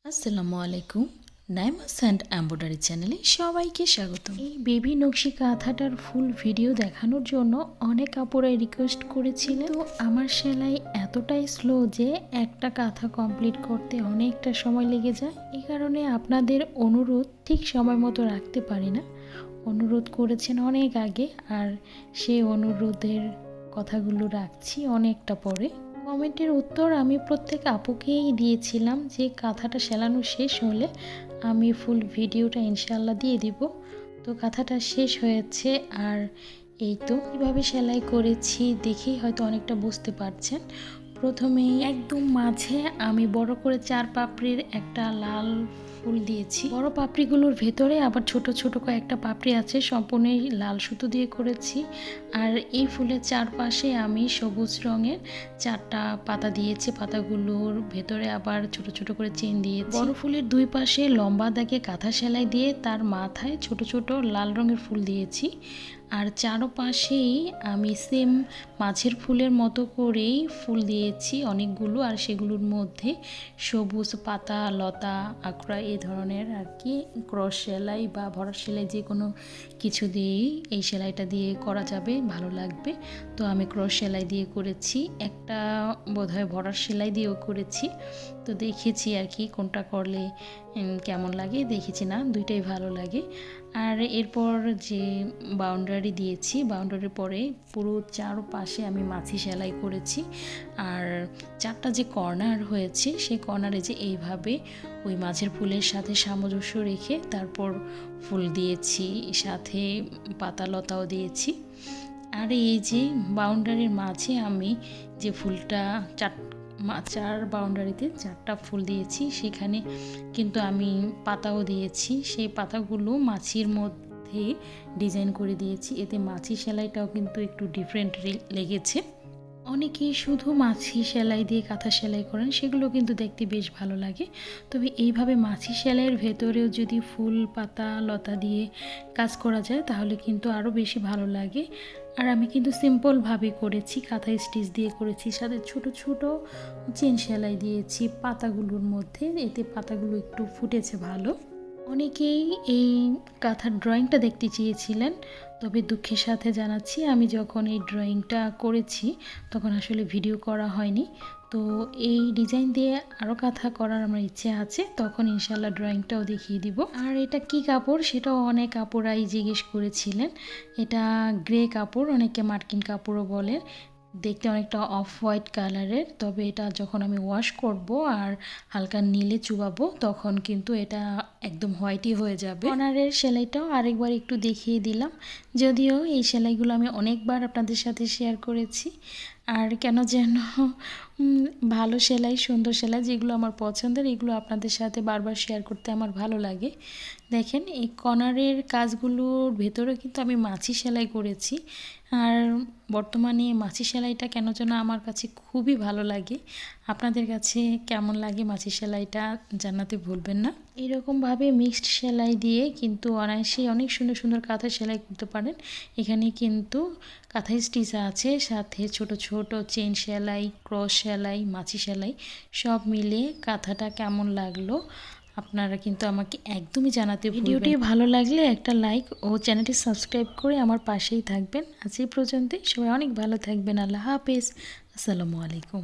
আসসালামু আলাইকুম। নাইমাস and embroidery চ্যানেলে সবাইকে স্বাগতম। এই বেবি নকশি কাঁথাটার ফুল ভিডিও দেখানোর জন্য অনেক আপুরাই রিকোয়েস্ট করেছিলেন। তো আমার সেলাই এতটাই স্লো যে একটা কাঁথা কমপ্লিট করতে অনেকটা সময় লেগে যায়। এই কারণে আপনাদের অনুরোধ ঠিক সময় মতো রাখতে পারি না। অনুরোধ করেছেন অনেক আগে, আর সেই অনুরোধের কথাগুলো রাখছি অনেকটা পরে। কমেন্টের উত্তর আমি প্রত্যেক আপুকেই দিয়েছিলাম যে কাঁথাটা সেলানো শেষ হলে আমি ফুল ভিডিওটা ইনশাল্লাহ দিয়ে দিব। তো কাঁথাটা শেষ হয়েছে, আর এই তো কীভাবে সেলাই করেছি দেখেই হয়তো অনেকটা বুঝতে পারছেন। প্রথমে একদম মাঝে আমি বড় করে 4 পাপড়ির একটা লাল ফুল দিয়েছি। বড় পাপড়িগুলোর ভেতরে আবার ছোট ছোট কয়েকটা পাপড়ি আছে, সম্পূর্ণই লাল সুতো দিয়ে করেছি। আর এই ফুলের চারপাশে আমি সবুজ রঙের 4টা পাতা দিয়েছি, পাতাগুলোর ভেতরে আবার ছোট ছোট করে চেন দিয়েছি। বড় ফুলের দুই পাশে লম্বা দাগে কাঁথা সেলাই দিয়ে তার মাথায় ছোট ছোট লাল রঙের ফুল দিয়েছি। আর চারপাশেই আমি সেম মাছের ফুলের মতো করেই ফুল দিয়েছি অনেকগুলো, আর সেগুলোর মধ্যে সবুজ পাতা, লতা, আকড়া এই ধরনের আর কি ক্রস সেলাই বা ভরাট সেলাই যে কোনো কিছু দিয়েই এই সেলাইটা দিয়ে করা যাবে, ভালো লাগবে। তো আমি ক্রস সেলাই দিয়ে করেছি, একটা বোধহয় ভরাট সেলাই দিয়েও করেছি। তো দেখেছি আর কি কোনটা করলে কেমন লাগে, দেখেছি না দুইটাই ভালো লাগে। আর এরপর যে বাউন্ডারি দিয়েছি, বাউন্ডারির পরে পুরো চারপাশে আমি মাছি সেলাই করেছি। আর 4টা যে কর্নার হয়েছে সেই কর্নারে যে এইভাবে ওই মাছের ফুলের সাথে সামঞ্জস্য রেখে তারপর ফুল দিয়েছি, সাথে পাতা লতাও দিয়েছি। আর এই যে বাউন্ডারির মাঝে আমি যে ফুলটা চার বাউন্ডারিতে 4টা ফুল দিয়েছি, সেখানে কিন্তু আমি পাতাও দিয়েছি। সেই পাতাগুলো মাছির মধ্যে ডিজাইন করে দিয়েছি, এতে মাছি সেলাইটাও কিন্তু একটু ডিফারেন্ট লেগেছে। অনেকেই শুধু মাছি সেলাই দিয়ে কাঁথা সেলাই করেন, সেগুলো কিন্তু দেখতে বেশ ভালো লাগে। তবে এইভাবে মাছি সেলাইয়ের ভেতরেও যদি ফুল, পাতা, লতা দিয়ে কাজ করা যায় তাহলে কিন্তু আরও বেশি ভালো লাগে। আর আমি কিন্তু সিম্পলভাবে করেছি, কাঁথা স্টিচ দিয়ে করেছি, সাথে ছোট ছোট চেন সেলাই দিয়েছি পাতাগুলোর মধ্যে, এতে পাতাগুলো একটু ফুটেছে ভালো। অনেকেই এই কাঁথার ড্রয়িংটা দেখতে চেয়েছিলেন, তবে দুঃখের সাথে জানাচ্ছি আমি যখন এই ড্রয়িংটা করেছি তখন আসলে ভিডিও করা হয়নি। তো এই ডিজাইন দিয়ে আরও কাঁথা করার আমার ইচ্ছে আছে, তখন ইনশাল্লাহ ড্রয়িংটাও দেখিয়ে দিব। আর এটা কি কাপড় সেটাও অনেক কাপড়াই জিজ্ঞেস করেছিলেন। এটা গ্রে কাপড়, অনেকে মার্কিন কাপড়ও বলে, দেখতে অনেকটা অফ হোয়াইট কালারের। তবে এটা যখন আমি ওয়াশ করব আর হালকা নীলে চুবাবো তখন কিন্তু এটা একদম হোয়াইটই হয়ে যাবে। কর্নারের সেলাইটাও আরেকবার একটু দেখিয়ে দিলাম, যদিও এই সেলাইগুলো আমি অনেকবার আপনাদের সাথে শেয়ার করেছি। আর কেন যেন ভালো সেলাই, সুন্দর সেলাই যেগুলো আমার পছন্দের, এগুলো আপনাদের সাথে বারবার শেয়ার করতে আমার ভালো লাগে। দেখেন এই কর্নারের কাজগুলোর ভেতরে কিন্তু আমি মাছি সেলাই করেছি। আর বর্তমানে মাছি সেলাইটা কেন যেন আমার কাছে খুবই ভালো লাগে। আপনাদের কাছে কেমন লাগে মাছি সেলাইটা জানাতে ভুলবেন না। এরকমভাবে মিক্সড সেলাই দিয়ে কিন্তু অনায়াসেই অনেক সুন্দর সুন্দর কাঁথা সেলাই করতে পারেন। এখানে কিন্তু কাঁথা স্টিচ আছে, সাথে ছোট ছোট চেন সেলাই, ক্রস সেলাই, মাছি সেলাই সব মিলিয়ে কাঁথাটা কেমন লাগলো আপনারা কিন্তু আমাকে একদমই জানাতে ভুলবেন না। ভিডিওটি ভালো লাগলে একটা লাইক ও চ্যানেলটি সাবস্ক্রাইব করে আমার পাশেই থাকবেন। আজ এই পর্যন্তই, সবাই অনেক ভালো থাকবেন। আল্লাহ হাফেজ, আসসালামু আলাইকুম।